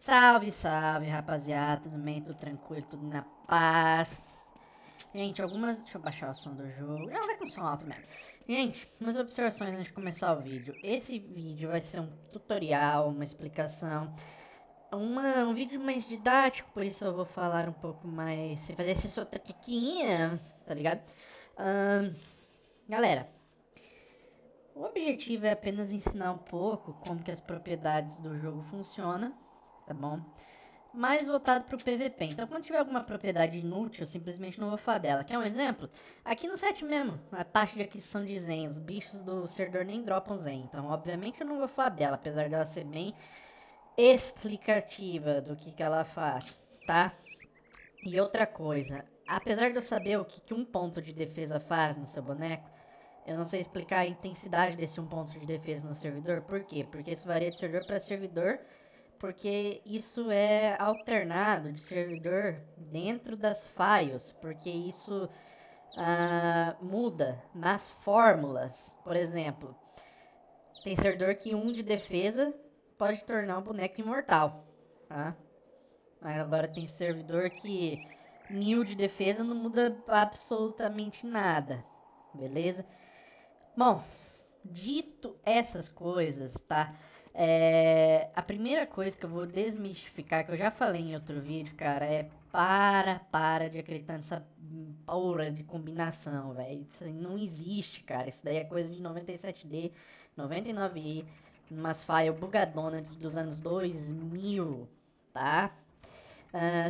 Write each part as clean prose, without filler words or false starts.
Salve, salve, rapaziada, tudo bem? Tudo tranquilo, tudo na paz. Gente, deixa eu baixar o som do jogo. Não, vai com som alto mesmo. Gente, umas observações antes de começar o vídeo. Esse vídeo vai ser um tutorial, uma explicação, um vídeo mais didático, por isso eu vou falar um pouco mais, sem fazer esse sotaquequinha, tá ligado? Galera, o objetivo é apenas ensinar um pouco como que as propriedades do jogo funcionam, tá bom? Mais voltado para o PVP. Então, quando tiver alguma propriedade inútil, eu simplesmente não vou falar dela. Quer um exemplo? Aqui no set mesmo, a taxa de aquisição de Zen. Os bichos do servidor nem dropam Zen. Então, obviamente, eu não vou falar dela, apesar dela ser bem explicativa do que ela faz, tá? E outra coisa, apesar de eu saber o que um ponto de defesa faz no seu boneco, eu não sei explicar a intensidade desse um ponto de defesa no servidor. Por quê? Porque isso varia de servidor para servidor, porque isso é alternado de servidor dentro das files, porque isso muda nas fórmulas. Por exemplo, tem servidor que um de defesa pode tornar um boneco imortal, tá? Agora tem servidor que 1000 de defesa não muda absolutamente nada, beleza? Bom, dito essas coisas, tá? A primeira coisa que eu vou desmistificar, que eu já falei em outro vídeo, cara, é para de acreditar nessa porra de combinação, velho. Isso aí não existe, cara. Isso daí é coisa de 97D, 99i, umas files bugadona dos anos 2000, tá?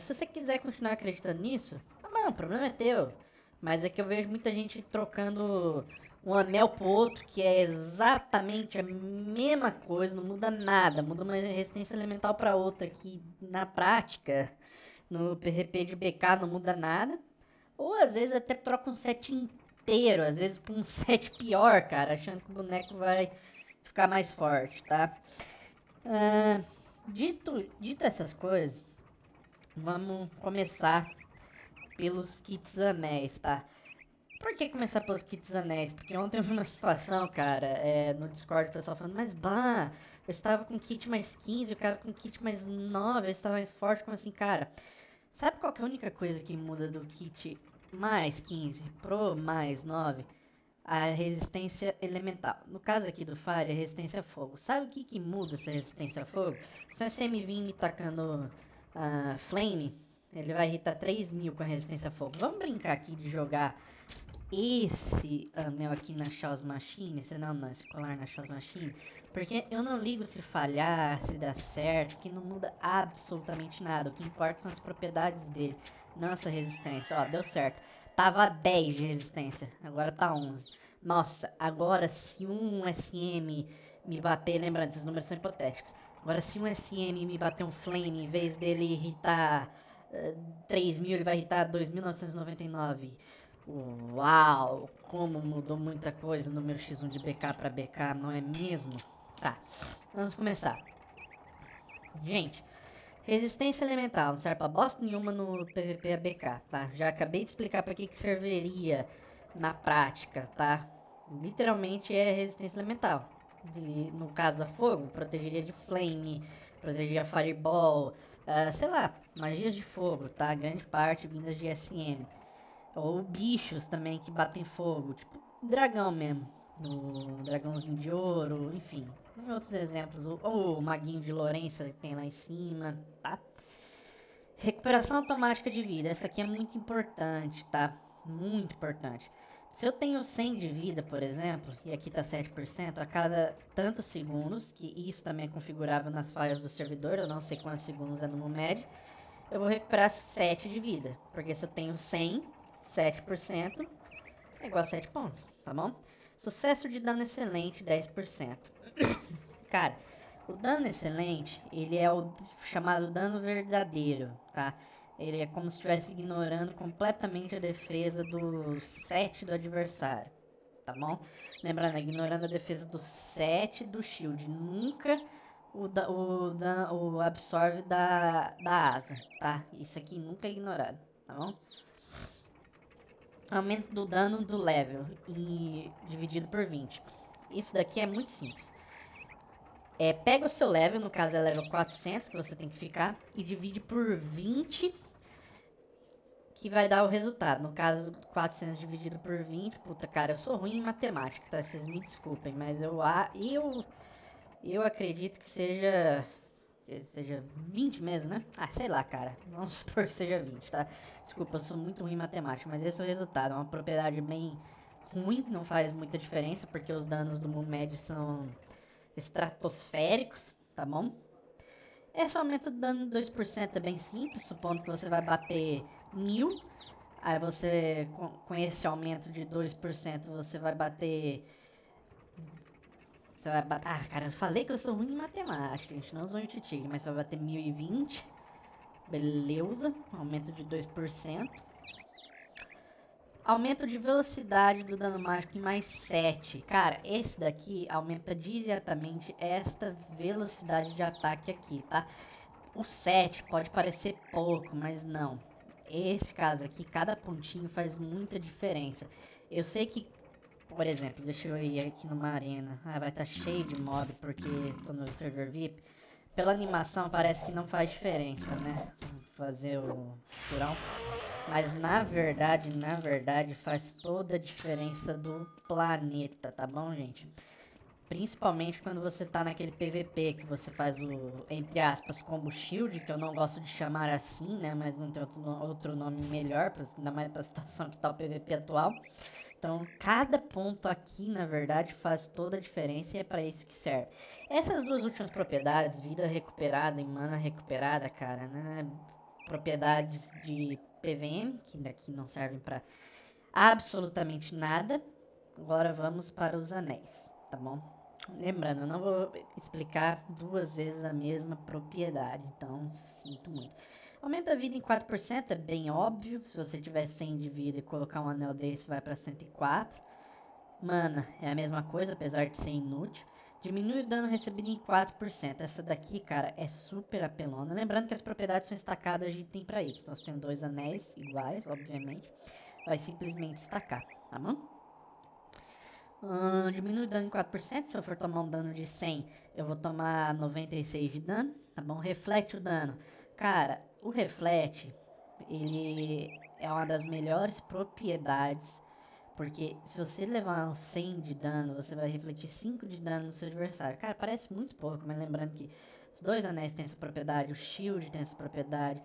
Se você quiser continuar acreditando nisso, o problema é teu. Mas é que eu vejo muita gente trocando um anel pro outro, que é exatamente a mesma coisa, não muda nada, muda uma resistência elemental pra outra, que na prática, no PVP de BK não muda nada. Ou às vezes até troca um set inteiro, às vezes pra um set pior, cara, achando que o boneco vai ficar mais forte, tá? Dito essas coisas, vamos começar pelos kits anéis, tá? Por que começar pelos kits anéis? Porque ontem eu vi uma situação, cara, no Discord, o pessoal falando, mas bah, eu estava com kit mais 15, o cara com kit mais 9, eu estava mais forte, como assim, cara? Sabe qual que é a única coisa que muda do kit mais 15 pro mais 9? A resistência elemental. No caso aqui do Fire, a resistência a fogo. Sabe o que muda essa resistência a fogo? Se o SM vir me tacando Flame, ele vai irritar 3000 com a resistência a fogo. Vamos brincar aqui de jogar esse anel aqui na Chaos Machine, esse colar na Chaos Machine, porque eu não ligo se falhar, se dá certo, que não muda absolutamente nada. O que importa são as propriedades dele, não essa resistência. Ó, deu certo. Tava 10 de resistência, agora tá 11. Nossa, agora se um SM me bater, lembrando, esses números são hipotéticos. Agora se um SM me bater um Flame, em vez dele irritar 3000, ele vai irritar 2999. Uau, como mudou muita coisa no meu X1 de BK pra BK, não é mesmo? Tá, vamos começar. Gente, resistência elemental não serve pra bosta nenhuma no PVP ABK, tá? Já acabei de explicar pra que serviria na prática, tá? Literalmente é resistência elemental. E no caso a fogo, protegeria de flame, protegeria fireball, sei lá, magias de fogo, tá? Grande parte vindas de SM. Ou bichos também que batem fogo, tipo dragão mesmo. O dragãozinho de ouro, enfim. Tem outros exemplos. Ou o maguinho de Lourenço que tem lá em cima, tá? Recuperação automática de vida. Essa aqui é muito importante, tá? Muito importante. Se eu tenho 100 de vida, por exemplo, e aqui tá 7%, a cada tantos segundos, que isso também é configurável nas falhas do servidor, eu não sei quantos segundos é no MUMED, eu vou recuperar 7 de vida. Porque se eu tenho 100, 7% é igual a 7 pontos, tá bom? Sucesso de dano excelente, 10%. Cara, o dano excelente, ele é o chamado dano verdadeiro, tá? Ele é como se estivesse ignorando completamente a defesa do 7 do adversário, tá bom? Lembrando, ignorando a defesa do 7 do shield, nunca o absorve da asa, tá? Isso aqui nunca é ignorado, tá bom? Aumento do dano do level e dividido por 20. Isso daqui é muito simples. Pega o seu level, no caso é level 400 que você tem que ficar, e divide por 20, que vai dar o resultado. No caso, 400 dividido por 20, puta, cara, eu sou ruim em matemática, tá? Vocês me desculpem, mas eu acredito que seja 20 mesmo, né? Ah, sei lá, cara. Vamos supor que seja 20, tá? Desculpa, eu sou muito ruim em matemática, mas esse é o resultado. É uma propriedade bem ruim, não faz muita diferença, porque os danos do mundo médio são estratosféricos, tá bom? Esse aumento do dano de 2% é bem simples, supondo que você vai bater 1000. Aí você, com esse aumento de 2%, você vai bater. Ah, cara, eu falei que eu sou ruim em matemática, gente. Não sou tigre, mas você vai bater 1020. Beleza, aumento de 2%. Aumento de velocidade do dano mágico em mais 7. Cara, esse daqui aumenta diretamente esta velocidade de ataque aqui, tá? O 7 pode parecer pouco, mas não. Esse caso aqui, cada pontinho faz muita diferença. Eu sei que, por exemplo, deixa eu ir aqui numa arena. Ah, vai estar cheio de mob porque tô no server VIP. Pela animação parece que não faz diferença, né? Fazer o furão. Mas na verdade faz toda a diferença do planeta, tá bom, gente? Principalmente quando você tá naquele PVP que você faz o, entre aspas, combo shield, que eu não gosto de chamar assim, né? Mas não tem outro nome melhor, ainda mais pra situação que tá o PVP atual. Então, cada ponto aqui, na verdade, faz toda a diferença e é pra isso que serve. Essas duas últimas propriedades, vida recuperada e mana recuperada, cara, né? Propriedades de PVM, que daqui não servem pra absolutamente nada. Agora vamos para os anéis, tá bom? Lembrando, eu não vou explicar duas vezes a mesma propriedade, então sinto muito. Aumenta a vida em 4%, é bem óbvio. Se você tiver 100 de vida e colocar um anel desse, vai para 104. Mana, é a mesma coisa, apesar de ser inútil. Diminui o dano recebido em 4%. Essa daqui, cara, é super apelona. Lembrando que as propriedades são estacadas de item para item. Então, você tem dois anéis iguais, obviamente. Vai simplesmente estacar, tá bom? Diminui o dano em 4%. Se eu for tomar um dano de 100, eu vou tomar 96 de dano, tá bom? Reflete o dano. Cara, o reflete, ele é uma das melhores propriedades, porque se você levar um 100 de dano, você vai refletir 5 de dano no seu adversário. Cara, parece muito pouco, mas lembrando que os dois anéis têm essa propriedade, o shield tem essa propriedade,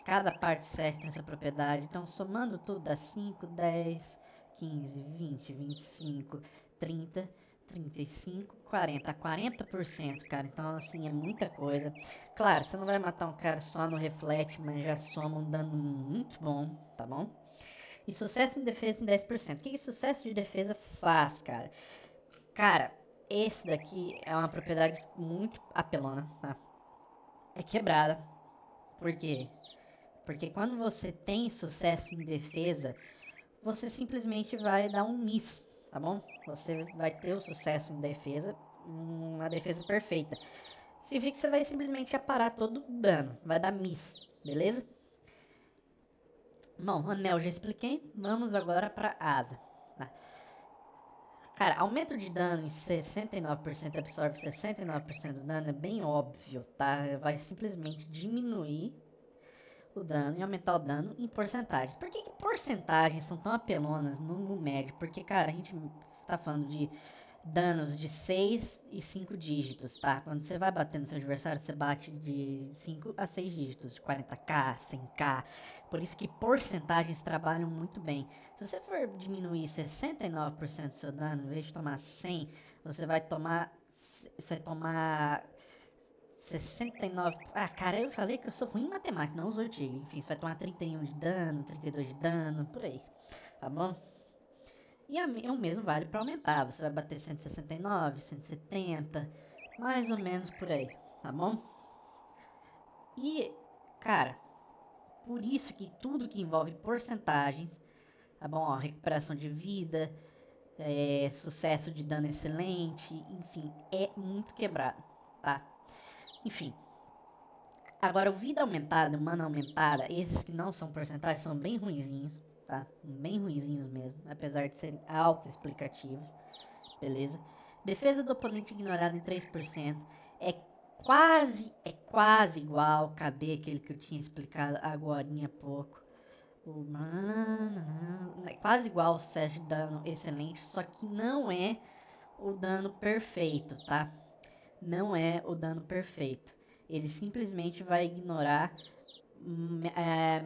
cada parte 7 tem essa propriedade. Então, somando tudo, dá 5, 10, 15, 20, 25, 30, 35, 40, 40%, cara. Então, assim, é muita coisa. Claro, você não vai matar um cara só no reflete, mas já soma um dano muito bom, tá bom? E sucesso em defesa em 10%. O que sucesso de defesa faz, cara? Cara, esse daqui é uma propriedade muito apelona, tá? É quebrada. Por quê? Porque quando você tem sucesso em defesa, você simplesmente vai dar um miss, tá bom? Você vai ter o sucesso em defesa, uma defesa perfeita. Significa que você vai simplesmente aparar todo o dano, vai dar miss, beleza? Bom, anel já expliquei, vamos agora para asa. Tá? Cara, aumento de dano em 69%, absorve 69% do dano, é bem óbvio, tá? Vai simplesmente diminuir o dano e aumentar o dano em porcentagens. Por que porcentagens são tão apelonas no médio? Porque, cara, a gente tá falando de danos de 6 e 5 dígitos, tá? Quando você vai bater no seu adversário, você bate de 5 a 6 dígitos, de 40k, 100k. Por isso que porcentagens trabalham muito bem. Se você for diminuir 69% do seu dano, em vez de tomar 100, você vai tomar 69. Ah, cara, eu falei que eu sou ruim em matemática, não uso artigo. Enfim, você vai tomar 31 de dano, 32 de dano, por aí. Tá bom? E o mesmo vale para aumentar. Você vai bater 169, 170, mais ou menos por aí. Tá bom? E, cara, por isso que tudo que envolve porcentagens, tá bom? Ó, recuperação de vida, sucesso de dano excelente, enfim, é muito quebrado, tá? Enfim. Agora, o vida aumentada, mana aumentada, esses que não são porcentagens são bem ruinzinhos, tá? Bem ruinzinhos mesmo, apesar de serem autoexplicativos, beleza? Defesa do oponente ignorada em 3%. é quase igual. Cadê aquele que eu tinha explicado agorinha há pouco? É quase igual o 7 de dano excelente, só que não é o dano perfeito, tá? Não é o dano perfeito. Ele simplesmente vai ignorar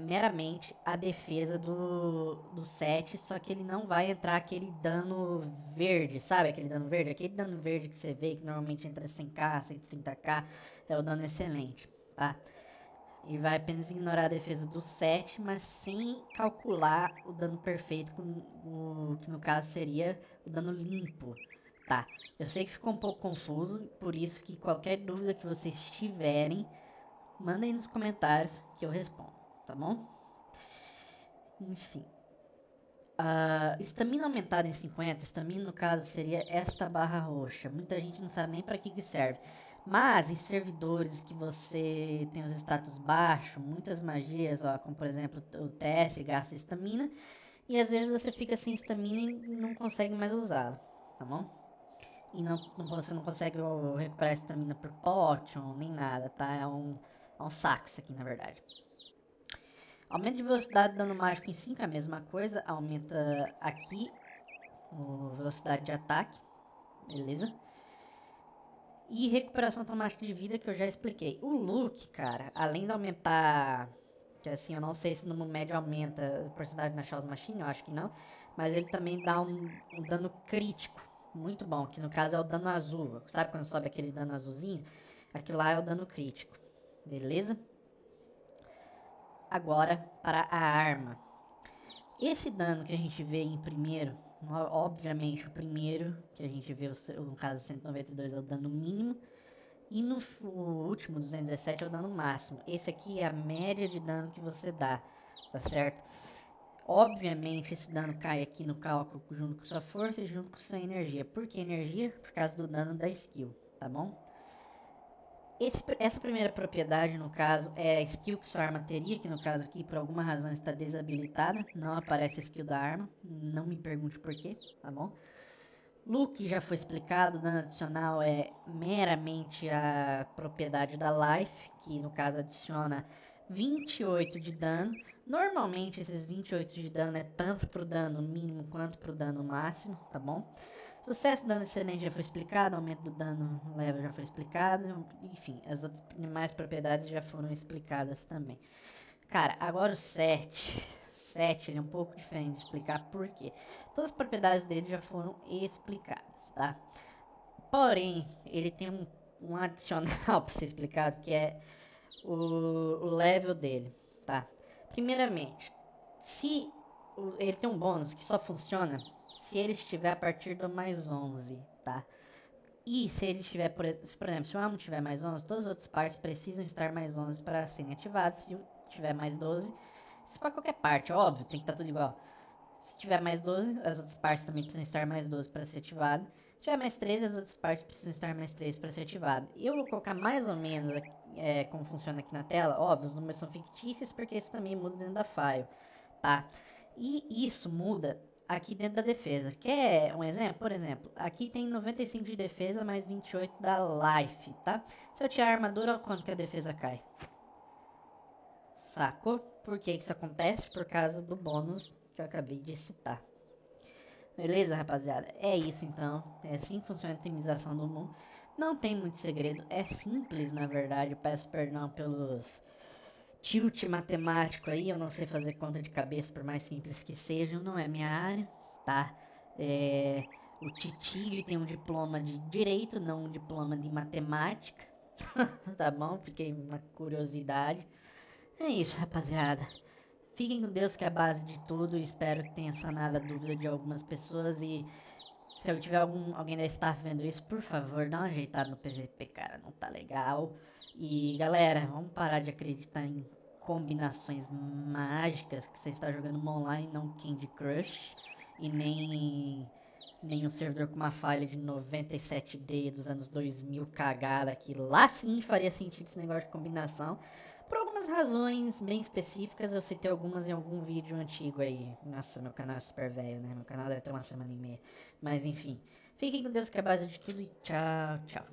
meramente a defesa do 7, só que ele não vai entrar aquele dano verde, sabe? Aquele dano verde? Aquele dano verde que você vê que normalmente entra 100k, 130k, é o dano excelente, tá? Ele vai apenas ignorar a defesa do 7, mas sem calcular o dano perfeito, que no caso seria o dano limpo, tá? Eu sei que ficou um pouco confuso, por isso que qualquer dúvida que vocês tiverem, mandem nos comentários que eu respondo, tá bom? Enfim. Estamina aumentada em 50, estamina no caso seria esta barra roxa. Muita gente não sabe nem para que serve. Mas em servidores que você tem os status baixos, muitas magias, ó, como por exemplo o TS gasta estamina, e às vezes você fica sem estamina e não consegue mais usá-la, tá bom? E você não consegue recuperar estamina por potion, nem nada, tá? É um saco isso aqui, na verdade. Aumento de velocidade de dano mágico em 5 é a mesma coisa. Aumenta aqui a velocidade de ataque. Beleza? E recuperação automática de vida, que eu já expliquei. O Luke, cara, além de aumentar... Que assim, eu não sei se no médio aumenta a porcentagem na Chaos Machine, eu acho que não. Mas ele também dá um dano crítico. Muito bom, que no caso é o dano azul. Sabe quando sobe aquele dano azulzinho? Aquilo lá é o dano crítico. Beleza? Agora para a arma. Esse dano que a gente vê em primeiro, obviamente o primeiro que a gente vê, no caso 192 é o dano mínimo, e no último 217 é o dano máximo. Esse aqui é a média de dano que você dá, tá certo? Obviamente esse dano cai aqui no cálculo junto com sua força e junto com sua energia. Por que energia? Por causa do dano da skill, tá bom? Essa primeira propriedade, no caso, é a skill que sua arma teria, que no caso aqui, por alguma razão, está desabilitada. Não aparece a skill da arma, não me pergunte por quê, tá bom? Look já foi explicado, dano adicional é meramente a propriedade da Life, que no caso adiciona 28 de dano. Normalmente esses 28 de dano é tanto pro dano mínimo quanto pro dano máximo, tá bom? Sucesso do dano excelente já foi explicado, aumento do dano level já foi explicado, enfim, as outras demais propriedades já foram explicadas também. Cara, agora o 7 ele é um pouco diferente de explicar por quê. Todas as propriedades dele já foram explicadas, tá? Porém, ele tem um adicional para ser explicado, que é o level dele, tá? Primeiramente, se ele tem um bônus que só funciona se ele estiver a partir do mais 11, tá? E se ele estiver, por exemplo, se o arma tiver mais 11, todas as outras partes precisam estar mais 11 para serem ativadas. Se tiver mais 12, isso para qualquer parte, óbvio, tem que estar tudo igual. Se tiver mais 12, as outras partes também precisam estar mais 12 para ser ativado. Se tiver mais 13, as outras partes precisam estar mais 13 para ser ativado. Eu vou colocar mais ou menos como funciona aqui na tela. Óbvio, os números são fictícios porque isso também muda dentro da file, tá? E isso muda aqui dentro da defesa. Quer um exemplo? Por exemplo, aqui tem 95 de defesa mais 28 da life, tá? Se eu tirar a armadura, quanto que a defesa cai? Sacou? Por que isso acontece? Por causa do bônus que eu acabei de citar. Beleza, rapaziada? É isso então. É assim que funciona a otimização do mundo. Não tem muito segredo. É simples, na verdade. Eu peço perdão pelos tilt matemático aí. Eu não sei fazer conta de cabeça, por mais simples que seja. Não é minha área, tá? O Titigre tem um diploma de direito, não um diploma de matemática. Tá bom? Fiquei uma curiosidade. É isso, rapaziada. Fiquem com Deus, que é a base de tudo. Espero que tenha sanado a dúvida de algumas pessoas. E se eu tiver alguém da staff vendo isso, por favor, dá uma ajeitada no PVP, cara. Não tá legal. E galera, vamos parar de acreditar em combinações mágicas que você está jogando online, não Candy Crush. E nem um servidor com uma falha de 97D dos anos 2000 cagada, que lá sim faria sentido esse negócio de combinação. Por algumas razões bem específicas, eu citei algumas em algum vídeo antigo aí. Nossa, meu canal é super velho, né? Meu canal deve ter uma semana e meia. Mas enfim, fiquem com Deus, que é a base de tudo, e tchau, tchau.